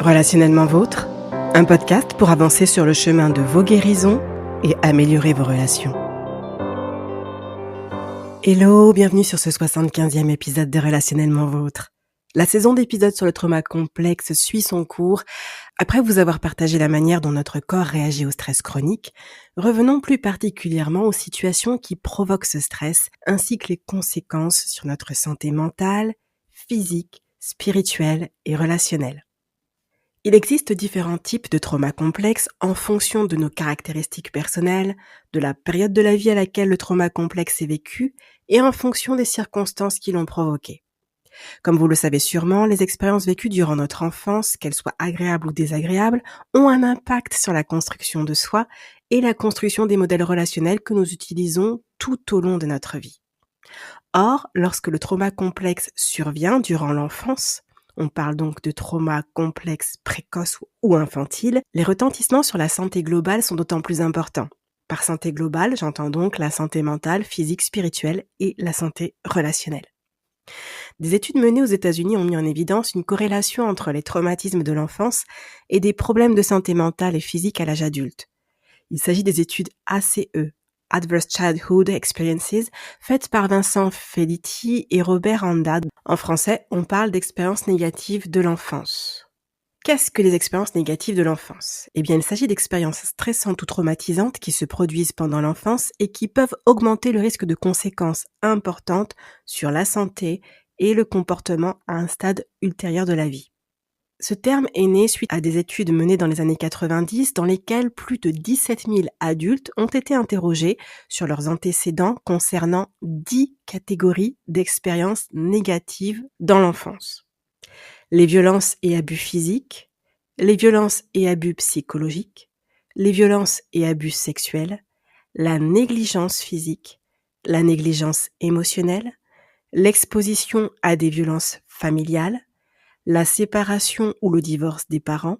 Relationnellement vôtre, un podcast pour avancer sur le chemin de vos guérisons et améliorer vos relations. Hello, bienvenue sur ce 75e épisode de Relationnellement vôtre. La saison d'épisodes sur le trauma complexe suit son cours. Après vous avoir partagé la manière dont notre corps réagit au stress chronique, revenons plus particulièrement aux situations qui provoquent ce stress, ainsi que les conséquences sur notre santé mentale, physique, spirituelle et relationnelle. Il existe différents types de traumas complexes en fonction de nos caractéristiques personnelles, de la période de la vie à laquelle le trauma complexe est vécu et en fonction des circonstances qui l'ont provoqué. Comme vous le savez sûrement, les expériences vécues durant notre enfance, qu'elles soient agréables ou désagréables, ont un impact sur la construction de soi et la construction des modèles relationnels que nous utilisons tout au long de notre vie. Or, lorsque le trauma complexe survient durant l'enfance, on parle donc de trauma complexe précoce ou infantile, les retentissements sur la santé globale sont d'autant plus importants. Par santé globale, j'entends donc la santé mentale, physique, spirituelle et la santé relationnelle. Des études menées aux États-Unis ont mis en évidence une corrélation entre les traumatismes de l'enfance et des problèmes de santé mentale et physique à l'âge adulte. Il s'agit des études ACE, Adverse Childhood Experiences, faites par Vincent Felitti et Robert Anda. En français, on parle d'expériences négatives de l'enfance. Qu'est-ce que les expériences négatives de l'enfance ? Eh bien, il s'agit d'expériences stressantes ou traumatisantes qui se produisent pendant l'enfance et qui peuvent augmenter le risque de conséquences importantes sur la santé et le comportement à un stade ultérieur de la vie. Ce terme est né suite à des études menées dans les années 90 dans lesquelles plus de 17 000 adultes ont été interrogés sur leurs antécédents concernant 10 catégories d'expériences négatives dans l'enfance. Les violences et abus physiques, les violences et abus psychologiques, les violences et abus sexuels, la négligence physique, la négligence émotionnelle, l'exposition à des violences familiales, la séparation ou le divorce des parents,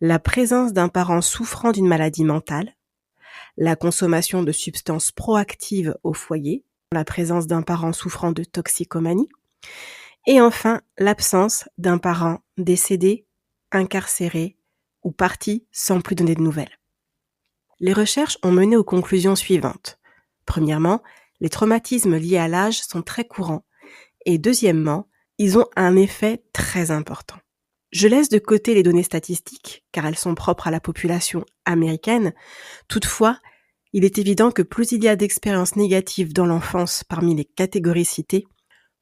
la présence d'un parent souffrant d'une maladie mentale, la consommation de substances proactives au foyer, la présence d'un parent souffrant de toxicomanie, et enfin l'absence d'un parent décédé, incarcéré ou parti sans plus donner de nouvelles. Les recherches ont mené aux conclusions suivantes. Premièrement, les traumatismes liés à l'âge sont très courants et deuxièmement, ils ont un effet très important. Je laisse de côté les données statistiques, car elles sont propres à la population américaine. Toutefois, il est évident que plus il y a d'expériences négatives dans l'enfance parmi les catégories citées,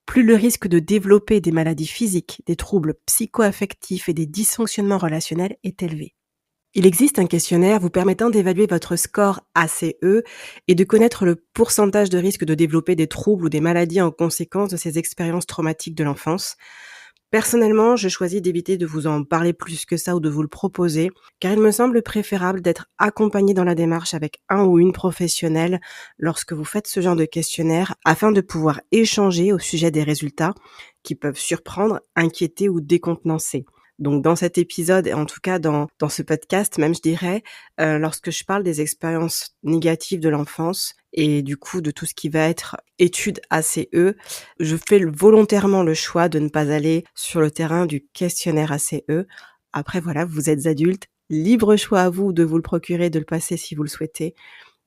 plus le risque de développer des maladies physiques, des troubles psycho-affectifs et des dysfonctionnements relationnels est élevé. Il existe un questionnaire vous permettant d'évaluer votre score ACE et de connaître le pourcentage de risque de développer des troubles ou des maladies en conséquence de ces expériences traumatiques de l'enfance. Personnellement, je choisis d'éviter de vous en parler plus que ça ou de vous le proposer, car il me semble préférable d'être accompagné dans la démarche avec un ou une professionnelle lorsque vous faites ce genre de questionnaire afin de pouvoir échanger au sujet des résultats qui peuvent surprendre, inquiéter ou décontenancer. Donc dans cet épisode, et en tout cas dans ce podcast même je dirais, lorsque je parle des expériences négatives de l'enfance et du coup de tout ce qui va être études ACE, je fais volontairement le choix de ne pas aller sur le terrain du questionnaire ACE. Après voilà, vous êtes adulte, libre choix à vous de vous le procurer, de le passer si vous le souhaitez.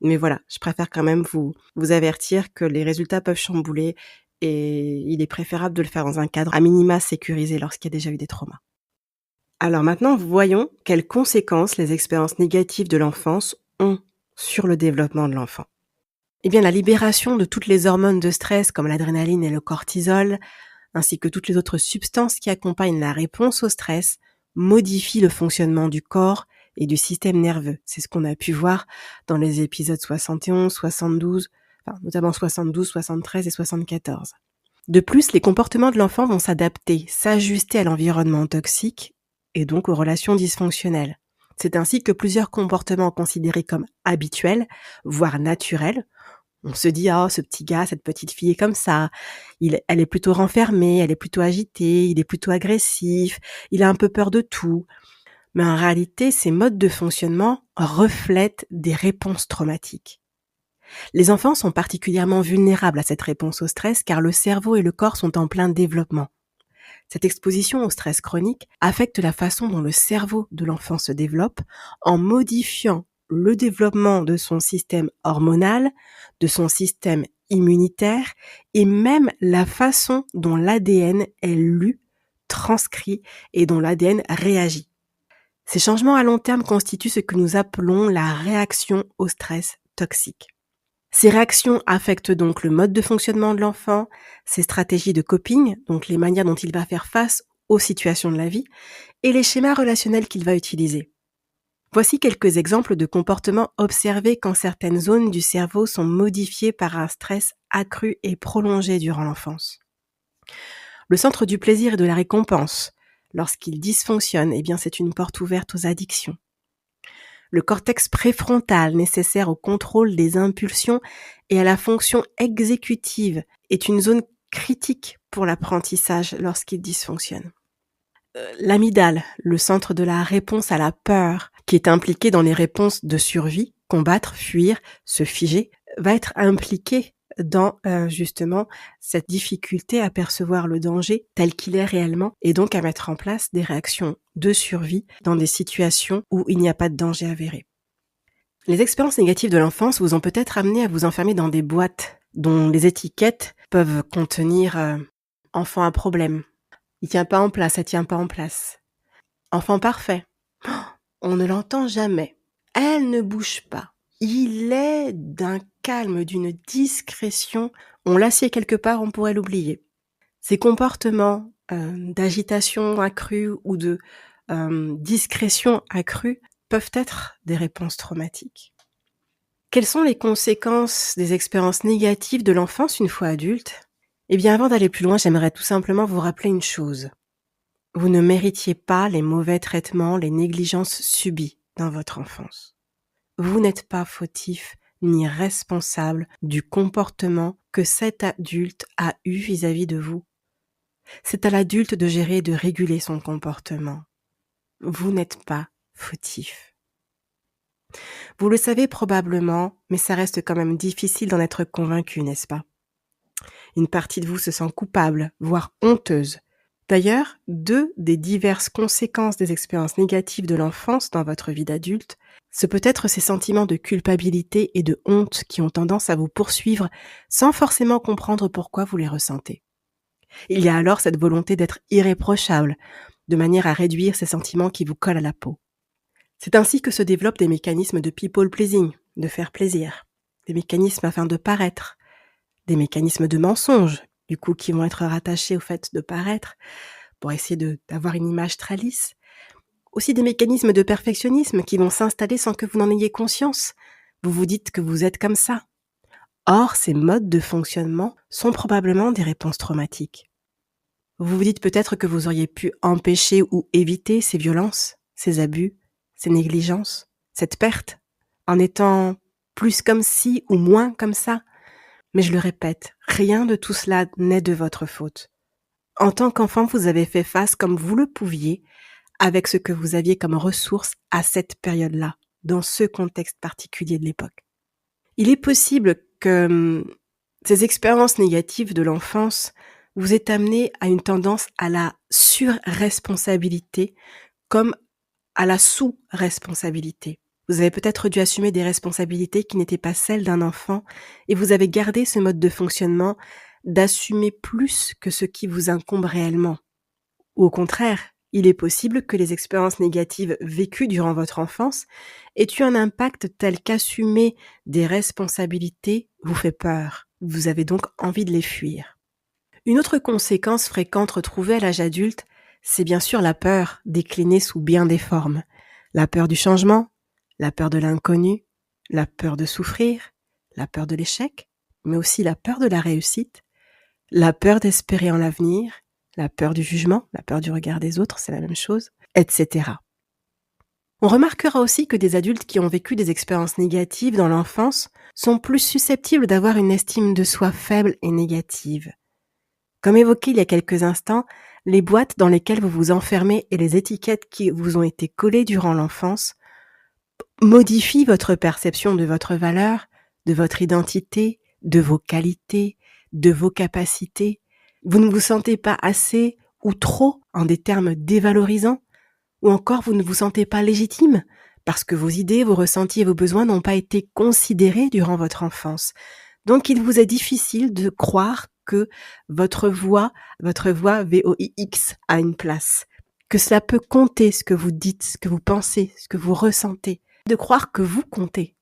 Mais voilà, je préfère quand même vous avertir que les résultats peuvent chambouler et il est préférable de le faire dans un cadre à minima sécurisé lorsqu'il y a déjà eu des traumas. Alors maintenant, voyons quelles conséquences les expériences négatives de l'enfance ont sur le développement de l'enfant. Eh bien, la libération de toutes les hormones de stress comme l'adrénaline et le cortisol, ainsi que toutes les autres substances qui accompagnent la réponse au stress, modifie le fonctionnement du corps et du système nerveux. C'est ce qu'on a pu voir dans les épisodes 71, 72, notamment 72, 73 et 74. De plus, les comportements de l'enfant vont s'adapter, s'ajuster à l'environnement toxique et donc aux relations dysfonctionnelles. C'est ainsi que plusieurs comportements considérés comme habituels, voire naturels, on se dit « Ah, ce petit gars, cette petite fille est comme ça, elle est plutôt renfermée, elle est plutôt agitée, il est plutôt agressif, il a un peu peur de tout ». Mais en réalité, ces modes de fonctionnement reflètent des réponses traumatiques. Les enfants sont particulièrement vulnérables à cette réponse au stress car le cerveau et le corps sont en plein développement. Cette exposition au stress chronique affecte la façon dont le cerveau de l'enfant se développe en modifiant le développement de son système hormonal, de son système immunitaire et même la façon dont l'ADN est lu, transcrit et dont l'ADN réagit. Ces changements à long terme constituent ce que nous appelons la réaction au stress toxique. Ces réactions affectent donc le mode de fonctionnement de l'enfant, ses stratégies de coping, donc les manières dont il va faire face aux situations de la vie, et les schémas relationnels qu'il va utiliser. Voici quelques exemples de comportements observés quand certaines zones du cerveau sont modifiées par un stress accru et prolongé durant l'enfance. Le centre du plaisir et de la récompense, lorsqu'il dysfonctionne, c'est une porte ouverte aux addictions. Le cortex préfrontal, nécessaire au contrôle des impulsions et à la fonction exécutive, est une zone critique pour l'apprentissage lorsqu'il dysfonctionne. L'amygdale, le centre de la réponse à la peur, qui est impliqué dans les réponses de survie, combattre, fuir, se figer, va être impliqué dans justement cette difficulté à percevoir le danger tel qu'il est réellement et donc à mettre en place des réactions de survie dans des situations où il n'y a pas de danger avéré. Les expériences négatives de l'enfance vous ont peut-être amené à vous enfermer dans des boîtes dont les étiquettes peuvent contenir enfant à problème, il tient pas en place, elle tient pas en place, enfant parfait, on ne l'entend jamais, elle ne bouge pas. Il est d'un calme, d'une discrétion. On l'assied quelque part, on pourrait l'oublier. Ces comportements d'agitation accrue ou de discrétion accrue peuvent être des réponses traumatiques. Quelles sont les conséquences des expériences négatives de l'enfance une fois adulte ? Avant d'aller plus loin, j'aimerais tout simplement vous rappeler une chose. Vous ne méritiez pas les mauvais traitements, les négligences subies dans votre enfance. Vous n'êtes pas fautif ni responsable du comportement que cet adulte a eu vis-à-vis de vous. C'est à l'adulte de gérer et de réguler son comportement. Vous n'êtes pas fautif. Vous le savez probablement, mais ça reste quand même difficile d'en être convaincu, n'est-ce pas ? Une partie de vous se sent coupable, voire honteuse. D'ailleurs, 2 des diverses conséquences des expériences négatives de l'enfance dans votre vie d'adulte, ce peut être ces sentiments de culpabilité et de honte qui ont tendance à vous poursuivre sans forcément comprendre pourquoi vous les ressentez. Il y a alors cette volonté d'être irréprochable, de manière à réduire ces sentiments qui vous collent à la peau. C'est ainsi que se développent des mécanismes de people pleasing, de faire plaisir, des mécanismes afin de paraître, des mécanismes de mensonge, du coup qui vont être rattachés au fait de paraître, pour essayer d'avoir une image très lisse. Aussi des mécanismes de perfectionnisme qui vont s'installer sans que vous n'en ayez conscience. Vous vous dites que vous êtes comme ça. Or, ces modes de fonctionnement sont probablement des réponses traumatiques. Vous vous dites peut-être que vous auriez pu empêcher ou éviter ces violences, ces abus, ces négligences, cette perte, en étant plus comme ci ou moins comme ça. Mais je le répète, rien de tout cela n'est de votre faute. En tant qu'enfant, vous avez fait face comme vous le pouviez, avec ce que vous aviez comme ressources à cette période-là, dans ce contexte particulier de l'époque. Il est possible que ces expériences négatives de l'enfance vous aient amené à une tendance à la surresponsabilité comme à la sous-responsabilité. Vous avez peut-être dû assumer des responsabilités qui n'étaient pas celles d'un enfant et vous avez gardé ce mode de fonctionnement d'assumer plus que ce qui vous incombe réellement. Ou au contraire, il est possible que les expériences négatives vécues durant votre enfance aient eu un impact tel qu'assumer des responsabilités vous fait peur. Vous avez donc envie de les fuir. Une autre conséquence fréquente retrouvée à l'âge adulte, c'est bien sûr la peur déclinée sous bien des formes. La peur du changement, la peur de l'inconnu, la peur de souffrir, la peur de l'échec, mais aussi la peur de la réussite, la peur d'espérer en l'avenir, la peur du jugement, la peur du regard des autres, c'est la même chose, etc. On remarquera aussi que des adultes qui ont vécu des expériences négatives dans l'enfance sont plus susceptibles d'avoir une estime de soi faible et négative. Comme évoqué il y a quelques instants, les boîtes dans lesquelles vous vous enfermez et les étiquettes qui vous ont été collées durant l'enfance modifient votre perception de votre valeur, de votre identité, de vos qualités, de vos capacités. Vous ne vous sentez pas assez ou trop en des termes dévalorisants, ou encore vous ne vous sentez pas légitime parce que vos idées, vos ressentis et vos besoins n'ont pas été considérés durant votre enfance. Donc il vous est difficile de croire que votre voix VOIX a une place, que cela peut compter ce que vous dites, ce que vous pensez, ce que vous ressentez, de croire que vous comptez.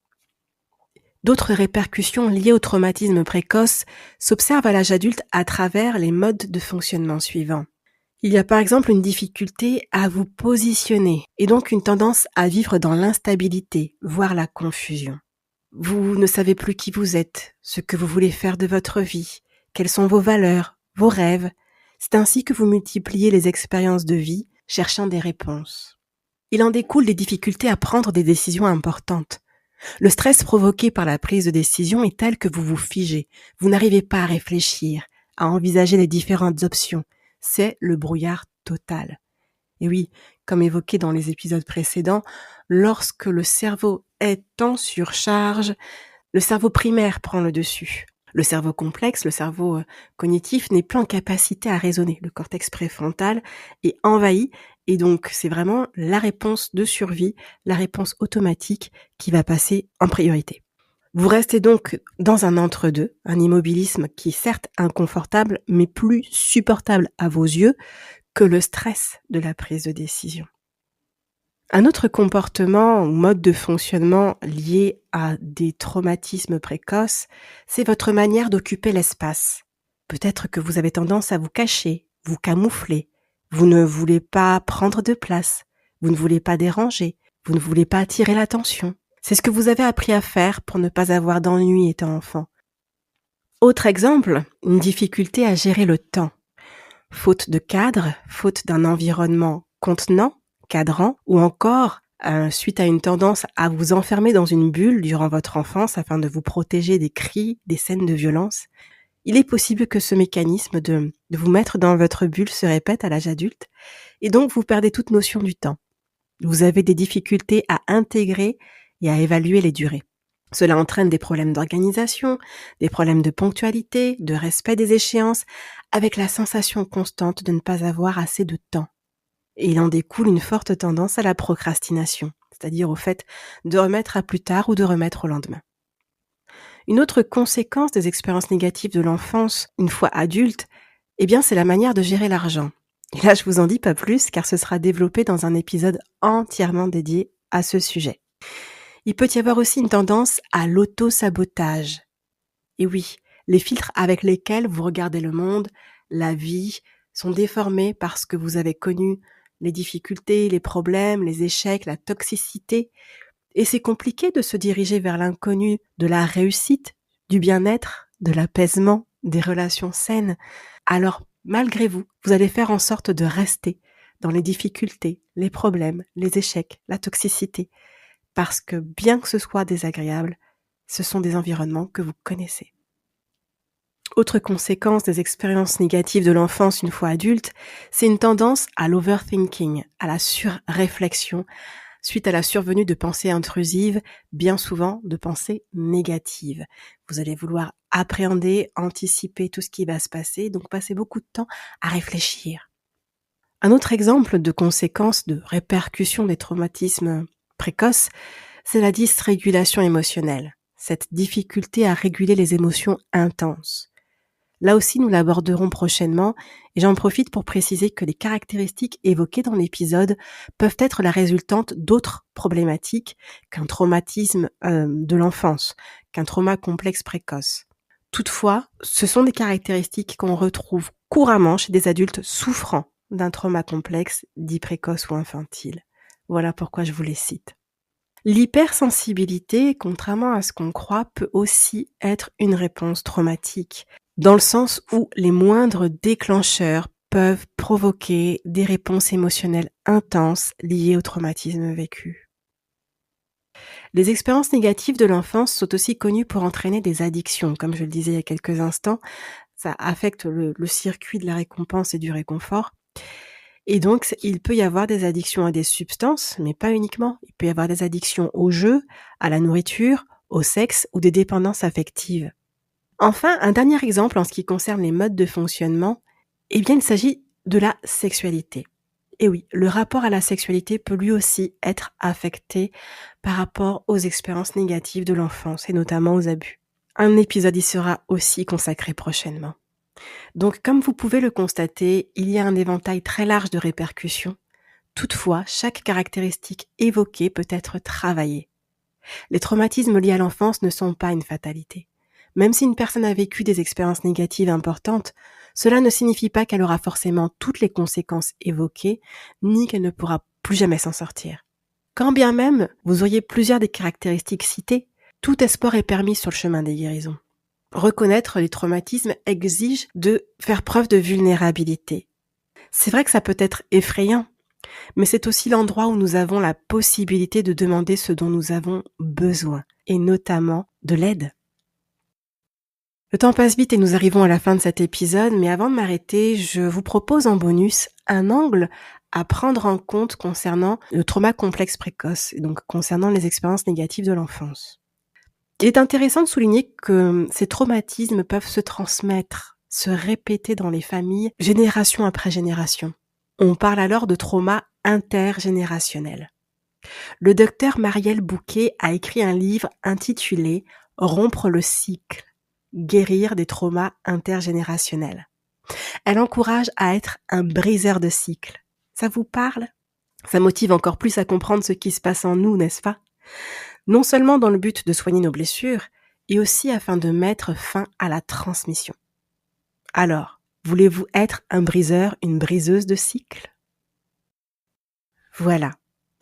D'autres répercussions liées au traumatisme précoce s'observent à l'âge adulte à travers les modes de fonctionnement suivants. Il y a par exemple une difficulté à vous positionner et donc une tendance à vivre dans l'instabilité, voire la confusion. Vous ne savez plus qui vous êtes, ce que vous voulez faire de votre vie, quelles sont vos valeurs, vos rêves. C'est ainsi que vous multipliez les expériences de vie, cherchant des réponses. Il en découle des difficultés à prendre des décisions importantes. Le stress provoqué par la prise de décision est tel que vous vous figez. Vous n'arrivez pas à réfléchir, à envisager les différentes options. C'est le brouillard total. Et oui, comme évoqué dans les épisodes précédents, lorsque le cerveau est en surcharge, le cerveau primaire prend le dessus. Le cerveau complexe, le cerveau cognitif n'est plus en capacité à raisonner. Le cortex préfrontal est envahi et donc c'est vraiment la réponse de survie, la réponse automatique qui va passer en priorité. Vous restez donc dans un entre-deux, un immobilisme qui est certes inconfortable mais plus supportable à vos yeux que le stress de la prise de décision. Un autre comportement ou mode de fonctionnement lié à des traumatismes précoces, c'est votre manière d'occuper l'espace. Peut-être que vous avez tendance à vous cacher, vous camoufler. Vous ne voulez pas prendre de place, vous ne voulez pas déranger, vous ne voulez pas attirer l'attention. C'est ce que vous avez appris à faire pour ne pas avoir d'ennui étant enfant. Autre exemple, une difficulté à gérer le temps. Faute de cadre, faute d'un environnement contenant, cadrant, ou encore suite à une tendance à vous enfermer dans une bulle durant votre enfance afin de vous protéger des cris, des scènes de violence, il est possible que ce mécanisme de vous mettre dans votre bulle se répète à l'âge adulte et donc vous perdez toute notion du temps. Vous avez des difficultés à intégrer et à évaluer les durées. Cela entraîne des problèmes d'organisation, des problèmes de ponctualité, de respect des échéances, avec la sensation constante de ne pas avoir assez de temps. Et il en découle une forte tendance à la procrastination, c'est-à-dire au fait de remettre à plus tard ou de remettre au lendemain. Une autre conséquence des expériences négatives de l'enfance, une fois adulte, c'est la manière de gérer l'argent. Et là, je vous en dis pas plus, car ce sera développé dans un épisode entièrement dédié à ce sujet. Il peut y avoir aussi une tendance à l'auto-sabotage. Et oui, les filtres avec lesquels vous regardez le monde, la vie, sont déformés parce que vous avez connu les difficultés, les problèmes, les échecs, la toxicité. Et c'est compliqué de se diriger vers l'inconnu de la réussite, du bien-être, de l'apaisement, des relations saines. Alors, malgré vous, vous allez faire en sorte de rester dans les difficultés, les problèmes, les échecs, la toxicité. Parce que bien que ce soit désagréable, ce sont des environnements que vous connaissez. Autre conséquence des expériences négatives de l'enfance une fois adulte, c'est une tendance à l'overthinking, à la surréflexion, suite à la survenue de pensées intrusives, bien souvent de pensées négatives. Vous allez vouloir appréhender, anticiper tout ce qui va se passer, donc passer beaucoup de temps à réfléchir. Un autre exemple de conséquence, de répercussion des traumatismes précoces, c'est la dysrégulation émotionnelle, cette difficulté à réguler les émotions intenses. Là aussi, nous l'aborderons prochainement et j'en profite pour préciser que les caractéristiques évoquées dans l'épisode peuvent être la résultante d'autres problématiques qu'un traumatisme de l'enfance, qu'un trauma complexe précoce. Toutefois, ce sont des caractéristiques qu'on retrouve couramment chez des adultes souffrant d'un trauma complexe dit précoce ou infantile. Voilà pourquoi je vous les cite. L'hypersensibilité, contrairement à ce qu'on croit, peut aussi être une réponse traumatique, dans le sens où les moindres déclencheurs peuvent provoquer des réponses émotionnelles intenses liées au traumatisme vécu. Les expériences négatives de l'enfance sont aussi connues pour entraîner des addictions, comme je le disais il y a quelques instants. Ça affecte le circuit de la récompense et du réconfort. Et donc, il peut y avoir des addictions à des substances, mais pas uniquement. Il peut y avoir des addictions au jeu, à la nourriture, au sexe ou des dépendances affectives. Enfin, un dernier exemple en ce qui concerne les modes de fonctionnement, il s'agit de la sexualité. Et oui, le rapport à la sexualité peut lui aussi être affecté par rapport aux expériences négatives de l'enfance et notamment aux abus. Un épisode y sera aussi consacré prochainement. Donc, comme vous pouvez le constater, il y a un éventail très large de répercussions. Toutefois, chaque caractéristique évoquée peut être travaillée. Les traumatismes liés à l'enfance ne sont pas une fatalité. Même si une personne a vécu des expériences négatives importantes, cela ne signifie pas qu'elle aura forcément toutes les conséquences évoquées, ni qu'elle ne pourra plus jamais s'en sortir. Quand bien même vous auriez plusieurs des caractéristiques citées, tout espoir est permis sur le chemin des guérisons. Reconnaître les traumatismes exige de faire preuve de vulnérabilité. C'est vrai que ça peut être effrayant, mais c'est aussi l'endroit où nous avons la possibilité de demander ce dont nous avons besoin, et notamment de l'aide. Le temps passe vite et nous arrivons à la fin de cet épisode, mais avant de m'arrêter, je vous propose en bonus un angle à prendre en compte concernant le trauma complexe précoce, et donc concernant les expériences négatives de l'enfance. Il est intéressant de souligner que ces traumatismes peuvent se transmettre, se répéter dans les familles, génération après génération. On parle alors de trauma intergénérationnel. Le docteur Marielle Bouquet a écrit un livre intitulé « Rompre le cycle, guérir des traumas intergénérationnels ». Elle encourage à être un briseur de cycles. Ça vous parle ? Ça motive encore plus à comprendre ce qui se passe en nous, n'est-ce pas ? Non seulement dans le but de soigner nos blessures, et aussi afin de mettre fin à la transmission. Alors, voulez-vous être un briseur, une briseuse de cycles ? Voilà,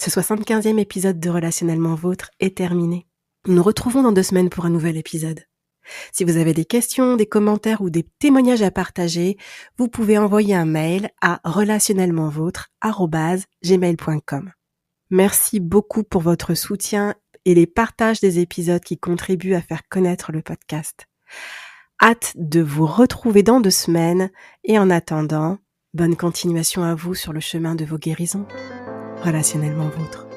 ce 75e épisode de Relationnellement Vôtre est terminé. Nous nous retrouvons dans 2 semaines pour un nouvel épisode. Si vous avez des questions, des commentaires ou des témoignages à partager, vous pouvez envoyer un mail à relationnellementvôtre@gmail.com. Merci beaucoup pour votre soutien et les partages des épisodes qui contribuent à faire connaître le podcast. Hâte de vous retrouver dans 2 semaines et en attendant, bonne continuation à vous sur le chemin de vos guérisons. Relationnellement Vôtre.